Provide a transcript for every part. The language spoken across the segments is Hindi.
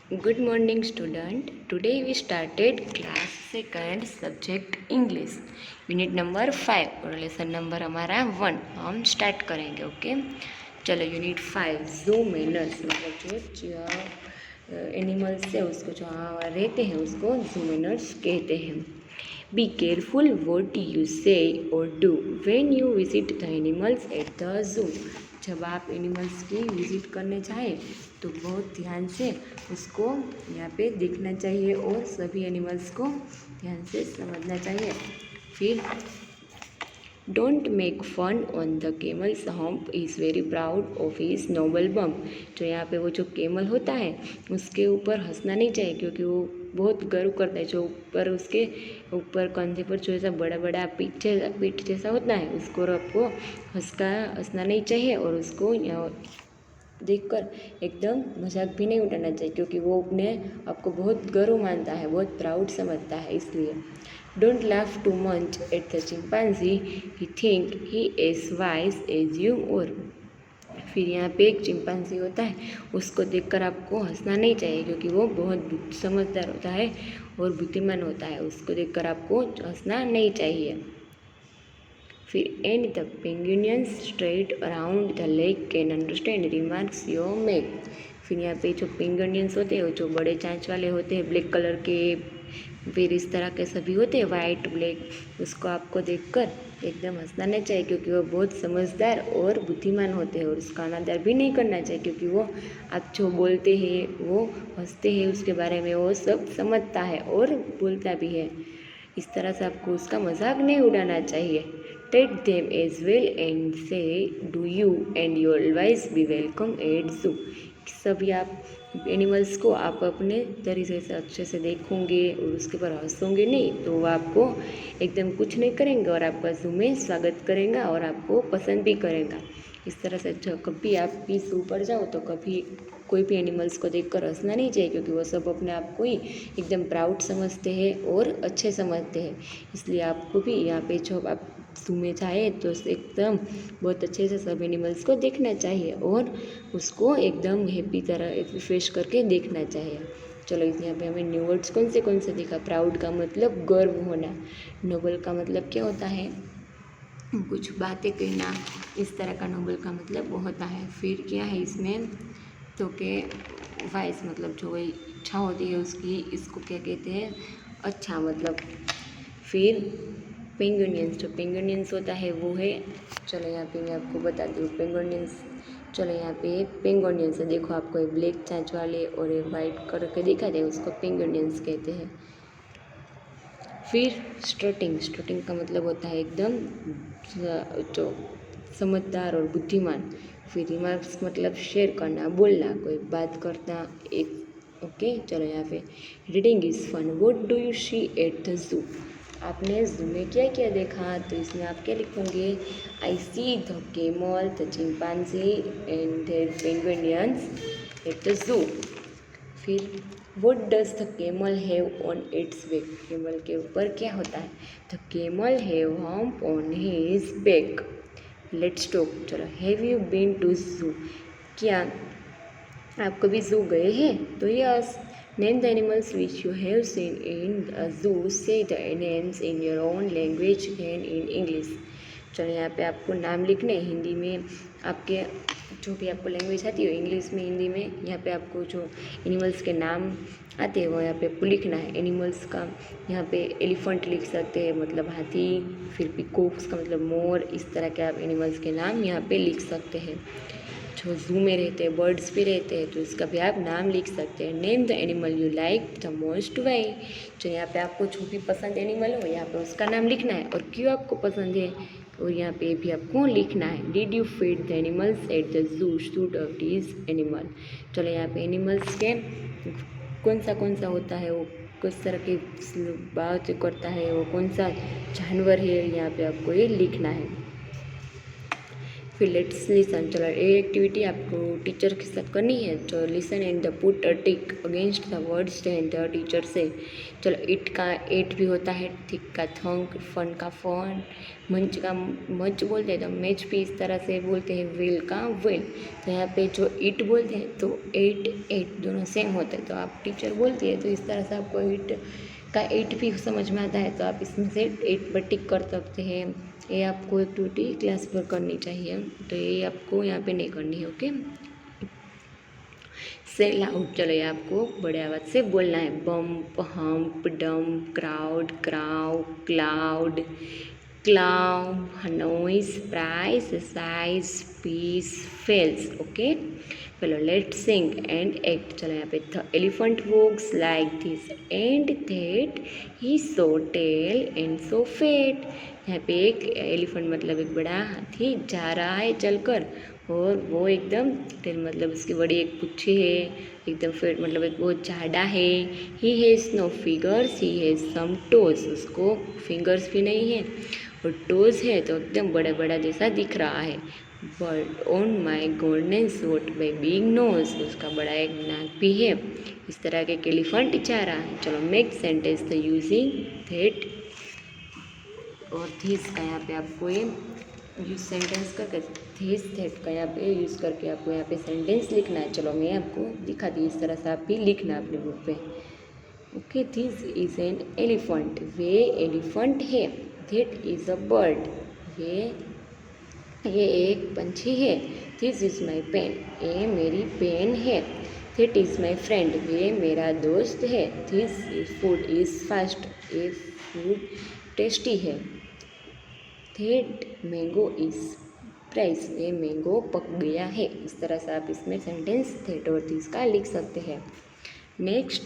Good morning student. Today we started class second subject English unit number 5 और लेसन नंबर हमारा 1 हम स्टार्ट करेंगे। ओके चलो यूनिट 5 जू मैनर्स मतलब जो एनिमल्स है उसको जो रहते हैं उसको जू मैनर्स कहते हैं। बी केयरफुल वॉट यू से और do when you visit the animals at the जू। जब आप एनिमल्स की विज़िट करने जाएँ तो बहुत ध्यान से उसको यहाँ पे देखना चाहिए और सभी एनिमल्स को ध्यान से समझना चाहिए। फिर don't make fun on the camel's hump is very proud of his noble bump. जो यहाँ पे वो जो केमल होता है उसके ऊपर हंसना नहीं चाहिए क्योंकि वो बहुत गर्व करता है। जो ऊपर उसके ऊपर कंधे पर जो ऐसा बड़ा बड़ा पीठ जैसा होता है उसको आपको हंसना नहीं चाहिए और उसको देखकर एकदम मजाक भी नहीं उठाना चाहिए क्योंकि वो अपने आपको बहुत गर्व मानता है, बहुत प्राउड समझता है। इसलिए don't laugh too much at the chimpanzee he think he as wise as you. और फिर यहाँ पे एक चिंपांजी होता है उसको देखकर आपको हंसना नहीं चाहिए क्योंकि वो बहुत समझदार होता है और बुद्धिमान होता है। उसको देखकर आपको हंसना नहीं चाहिए। फिर and the penguins straight around the lake can understand remarks you make. फिर यहाँ पे जो पेंगुइनियंस होते हैं जो बड़े चांच वाले होते हैं ब्लैक कलर के, फिर इस तरह के सभी होते हैं वाइट ब्लैक, उसको आपको देखकर एकदम हंसना नहीं चाहिए क्योंकि वो बहुत समझदार और बुद्धिमान होते हैं। और उसका अनादर भी नहीं करना चाहिए क्योंकि वो आप जो बोलते हैं वो हंसते हैं उसके बारे में वो सब समझता है और बोलता भी है। इस तरह से आपको उसका मजाक नहीं उड़ाना चाहिए। Take them as well and say do you and you always be welcome at zoo. सभी आप एनिमल्स को आप अपने तरीके से अच्छे से देखोगे और उसके ऊपर हंसोगे नहीं तो वो आपको एकदम कुछ नहीं करेंगे और आपका जू में स्वागत करेगा और आपको पसंद भी करेगा। इस तरह से जब कभी आप भी जू पर जाओ तो कभी कोई भी एनिमल्स को देखकर हंसना नहीं चाहिए क्योंकि वो सब अपने आप को ही एकदम प्राउड समझते हैं और अच्छे समझते हैं। इसलिए आपको भी यहाँ पे जब आप जू में जाए तो एकदम बहुत अच्छे से सब एनिमल्स को देखना चाहिए और उसको एकदम हैप्पी तरह रिफ्रेश करके देखना चाहिए। चलो यहाँ पे हमें न्यू वर्ड्स कौन से देखा। प्राउड का मतलब गर्व होना, नोबल का मतलब क्या होता है कुछ बातें कहना, इस तरह का नोबल का मतलब वो होता है। फिर क्या है इसमें तो के वाइस मतलब जो इच्छा होती है उसकी, इसको क्या कहते हैं अच्छा मतलब। फिर पेंगुइनियंस, जो पेंगुइनियंस होता है वो है, चलो यहाँ पे मैं आपको बता दूँ पेंगुइनियंस। चलो यहाँ पे पेंगुइनियंस है, देखो आपको एक ब्लैक चांच वाले और एक वाइट कलर के दिखाते हैं उसको पेंगुइनियंस कहते हैं। फिर स्ट्रटिंग का मतलब होता है एकदम जो समझदार और बुद्धिमान। फिर रिमार्क्स मतलब शेयर करना, बोलना, कोई बात करना एक। ओके चलो यहाँ पे reading is fun what do you see at the zoo. आपने जू में क्या क्या देखा तो इसमें आप क्या लिखोगे। I see the camel the chimpanzee and their penguins at the zoo. फिर what does the camel have on its back. Camel के ऊपर क्या होता है। The camel have hump on his back. Let's talk. चलो have you been to zoo. क्या आप कभी जू गए हैं तो yes. Name the animals which you have seen in the zoo. Say the names in your own language and in English. चलो यहाँ पे आपको नाम लिखने हिंदी में, आपके जो भी आपको लैंग्वेज आती है इंग्लिश में हिंदी में, यहाँ पे आपको जो एनिमल्स के नाम आते हैं वो यहाँ पे आपको लिखना है। एनिमल्स का यहाँ पे एलिफेंट लिख सकते हैं मतलब हाथी, फिर पिकॉक्स का मतलब मोर, इस तरह के आप एनिमल्स के नाम यहाँ पे लिख सकते हैं। जो जू में रहते हैं बर्ड्स भी रहते हैं तो इसका भी आप नाम लिख सकते हैं। Name the animal you like the most why. जो यहाँ पे आपको जो भी पसंद एनिमल हो यहाँ पे उसका नाम लिखना है और क्यों आपको पसंद है और यहाँ पे भी आपको लिखना है। Did you feed the animals at the जू शूट ऑफ दिस एनिमल। चलो यहाँ पे एनिमल्स के कौन सा होता है, वो किस तरह की बात करता है, वो कौन सा जानवर है, यहाँ पे आपको ये लिखना है। फिर लेट्स लिसन। चलो ये एक्टिविटी आपको टीचर के साथ करनी है। तो listen and the put a tick against the words and the teacher से। चलो इट का एट भी होता है, थिक का थंक, फन का फन, मंच का मंच बोलते हैं, तो मैच भी इस तरह से बोलते हैं, विल का विल। तो यहाँ पे जो इट बोलते हैं तो एट दोनों सेम होते हैं, तो आप टीचर बोलती है तो इस तरह से आपको इट का एट भी समझ में आता है, तो आप इसमें से एट पर टिक कर सकते हैं। ये आपको एक्टिविटी क्लास पर करनी चाहिए, तो ये आपको यहाँ पे नहीं करनी है। ओके, से लाउड। चलो ये आपको बड़े आवाज़ से बोलना है। Bump, hump, dump, crowd, crow, cloud, clow, noise, price, size, piece, fails. Okay, चलो लेट सिंग एंड एक्ट। चलो यहाँ पे the elephant walks like this and that, he so tail and so fat. यहाँ पे एक एलिफेंट मतलब एक बड़ा हाथी जा रहा है चलकर, और वो एकदम टेल मतलब उसकी बड़ी एक पुच्छी है, एकदम फेट मतलब एक बहुत झाड़ा है। He has no figures, he has some toes, उसको फिंगर्स भी नहीं है और टोज है, तो एकदम बड़ा बड़ा जैसा दिख रहा है। But on my goodness what by big nose, उसका बड़ा एक नाक भी है। इस तरह के एक एलिफेंट जा रहा है। चलो make sentence the using that और थिस का यहाँ पे आपको ये यूज सेंटेंस करके थिस दैट का यहाँ पे यूज़ करके आपको यहाँ पे सेंटेंस लिखना है। चलो मैं आपको दिखाती हूँ, इस तरह से आप भी लिखना अपने बुक पे। Okay, this is an elephant, way elephant है। दैट इज अ बर्ड, ये एक पंछी है। दिस इज़ माई पेन, ये मेरी पेन है। दैट इज़ माई फ्रेंड, ये मेरा दोस्त है। This is food is fast, ये फूड टेस्टी है। दैट मैंगो इज़ प्राइस, ये मैंगो पक गया है। इस तरह से आप इसमें सेंटेंस दैट और दिस का लिख सकते हैं। Next,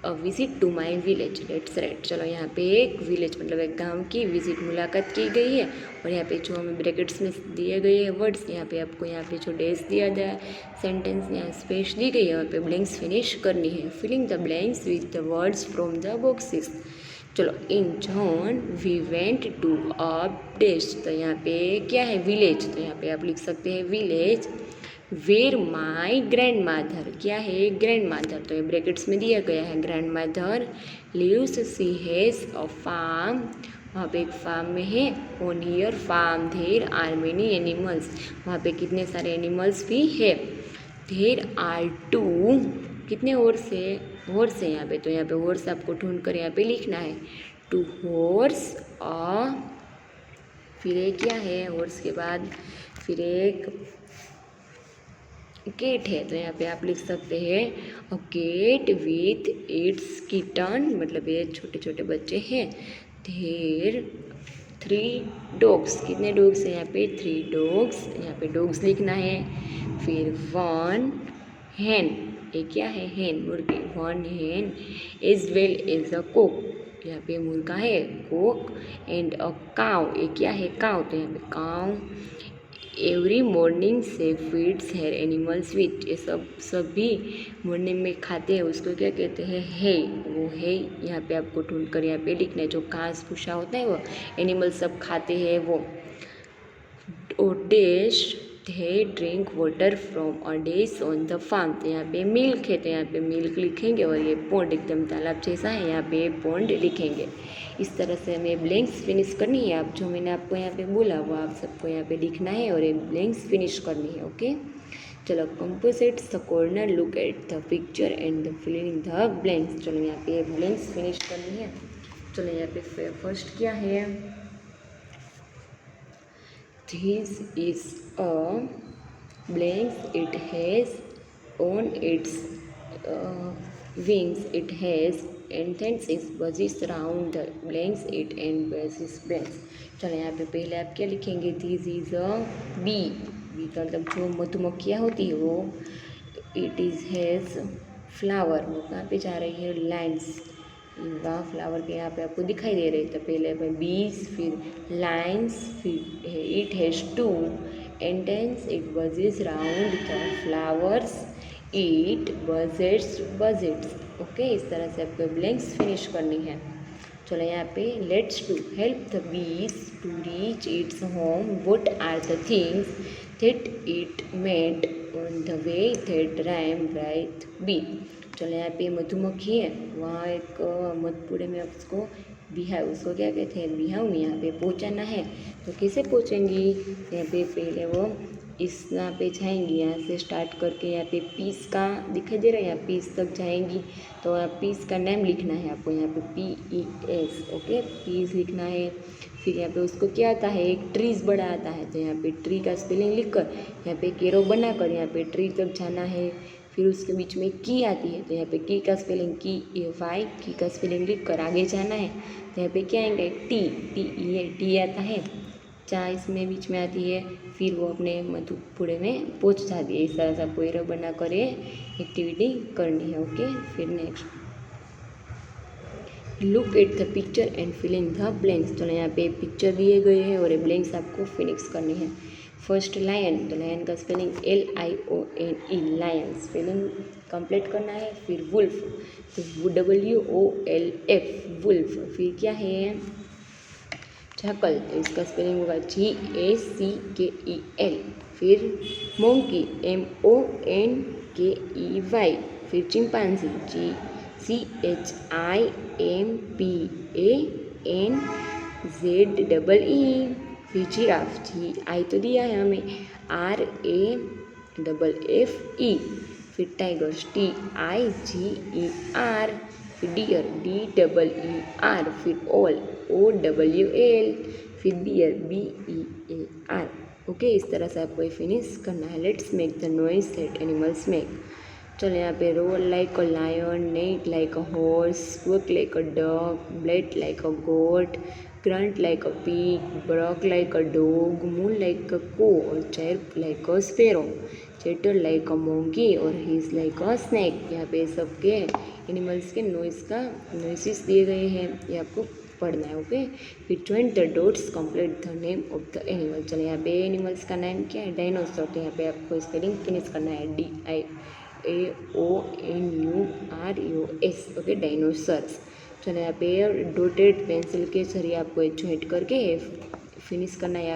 a visit to my village, let's write. चलो यहाँ पे एक विलेज मतलब एक गांव की विजिट मुलाकात की गई है, और यहाँ पे जो हमें ब्रैकेट्स में दिए गए हैं वर्ड्स, यहाँ पे आपको यहाँ पे जो डेज दिया गया है, सेंटेंस यहाँ स्पेस दी गई है, वहाँ पे ब्लैंक्स फिनिश करनी है। Filling the blanks with the words from the boxes. चलो in John we went to a dash, तो यहाँ पे क्या है विलेज, तो यहाँ पे आप लिख सकते हैं विलेज वेर माई ग्रैंड मादर, क्या है ग्रैंड मादर, तो ये ब्रैकेट्स में दिया गया है। Grandmother lives, she has a farm, वहाँ पे एक फार्म में है। On here farm there are many animals, वहाँ पे कितने सारे एनिमल्स भी है। देर आर टू, कितने हॉर्स है यहाँ पे, तो यहाँ पे हॉर्स आपको ढूंढ कर यहाँ पे लिखना है। टू हॉर्स, फिर एक क्या है हॉर्स के बाद फिर एक केट है, तो यहाँ पे आप लिख सकते हैं अ केट विथ इट्स किटन, मतलब ये छोटे छोटे बच्चे हैं। देर 3 डॉग्स, कितने डॉग्स हैं यहाँ पे 3 डॉग्स, यहाँ पे डॉग्स लिखना है। फिर 1 hen, ये क्या है hen मुर्गी, 1 hen as well as a cock, यहाँ पे मुर्गा है कोक। एंड अ काउ, ये क्या है काउ, तो यहाँ पे काउ एवरी मॉर्निंग से फीड्स हेयर एनिमल्स विच, ये सभी मॉर्निंग में खाते हैं, उसको क्या कहते हैं है, वो है यहाँ पे आपको ढूंढ कर यहाँ पे लिखना है। जो घास भूसा होता है वो एनिमल सब खाते हैं वो। Dash they drink water from a dash on the farm, तो यहाँ पे मिल्क है, तो यहाँ पे मिल्क लिखेंगे। और ये पॉन्ड एकदम तालाब जैसा है, यहाँ पे पॉन्ड लिखेंगे। इस तरह से हमें ब्लैंक्स फिनिश करनी है। आप जो मैंने आपको यहाँ पे बोला वो आप सबको यहाँ पे लिखना है और ये ब्लैंक्स फिनिश करनी है। ओके, चलो composites the corner, look at the picture and the filling the blanks. चलो यहाँ पे ब्लैंक्स फिनिश करनी है। चलो यहाँ पे फर्स्ट क्या है, this is a blank, it has on its wings, it has antennas, it buzzes around the blanks, it and buzzes blanks। चलो यहाँ पे पहले आप क्या लिखेंगे, this is a bee, bee का मतलब जो मधुमक्खियाँ होती है वो। it is has flower, वो कहाँ पे जा रही है लाइन्स, वहाँ फ्लावर के यहाँ पे आपको दिखाई दे रहे, तो पहले हमें बीज, फिर लाइन्स, फिर it has 2 antennae, it buzzes round the flowers, it budgets. Okay, इस तरह से आपको ब्लैंक्स फिनिश करनी है। चलो यहाँ पे let's do help the bees to reach its home, what are the things that it made on the way that rhyme right be. चलो यहाँ पे मधुमक्खी है, वहाँ एक मधपुरे में उसको बिहाव, उसको क्या कहते हैं, बिहाव में यहाँ पे पहुँचाना है। तो कैसे पहुँचेंगी, यहाँ पे पहले वो इस यहाँ पे जाएंगी, यहाँ से स्टार्ट करके यहाँ पे पीस का दिखाई दे रहा है, यहाँ पीस तक जाएंगी। तो पीस का नेम लिखना है आपको, यहाँ पे PES, ओके, पीस लिखना है। फिर यहाँ पे उसको क्या आता है, एक ट्रीज बड़ा आता है, तो यहाँ पे ट्री का स्पेलिंग लिखकर यहाँ पे केरो बनाकर यहाँ पे ट्री तक जाना है। फिर उसके बीच में की आती है, तो यहाँ पे की का स्पेलिंग KY, की का स्पेलिंग लिख कर आगे जाना है। तो यहाँ पे क्या आएंगे, टी आता है, चा इसमें बीच में आती है। फिर वो अपने मधुपुरे में पहुँच जाती है। इस तरह से आपको एरो बना कर ये एक्टिविटी करनी है, ओके। फिर next look at the picture and fill in the blanks. चलो यहाँ पे पिक्चर दिए गए हैं और ये ब्लैंक्स आपको फिनिक्स करनी है। फर्स्ट लायन, तो लायन का spelling LIONE, lion spelling complete करना है। फिर वुल्फ, तो WOLF, वुल्फ। फिर क्या है, जाकल, तो इसका स्पेलिंग होगा GACKEL। फिर मोंकी, MONKEY। फिर चिंपांजी, CHIMPANZEE। फिर जिराफ, GI तो दिया है हमें, RAFFE। फिर टाइगर, TIGER। फिर डियर, DEER। फिर OWL, OWL। फिर बियर, BEAR, ओके। इस तरह से आपको ये फिनिश करना है। Let's make the noise that animals make. चलो यहाँ पे roar like a lion, neigh like a horse, work like a dog, bleat like a goat, grunt like a pig, bark like a dog, moo like a cow, और chirp like a sparrow, chatter like a monkey, और हिज लाइक अ स्नैक। यहाँ पे सबके एनिमल्स के नॉइसेस दिए गए हैं, ये आपको पढ़ना है, ओके। फिर join the dots, complete the name of the animal. चलो यहाँ पे एनिमल्स का नाम क्या है, डायनासोर। तो यहाँ पे आपको स्पेलिंग फिनिश करना है, DIAONUROS, ओके, डायनासोर्स। चलो यहाँ पे डॉटेड पेंसिल के जरिए आपको एक जॉइंट करके फिनिश करना है।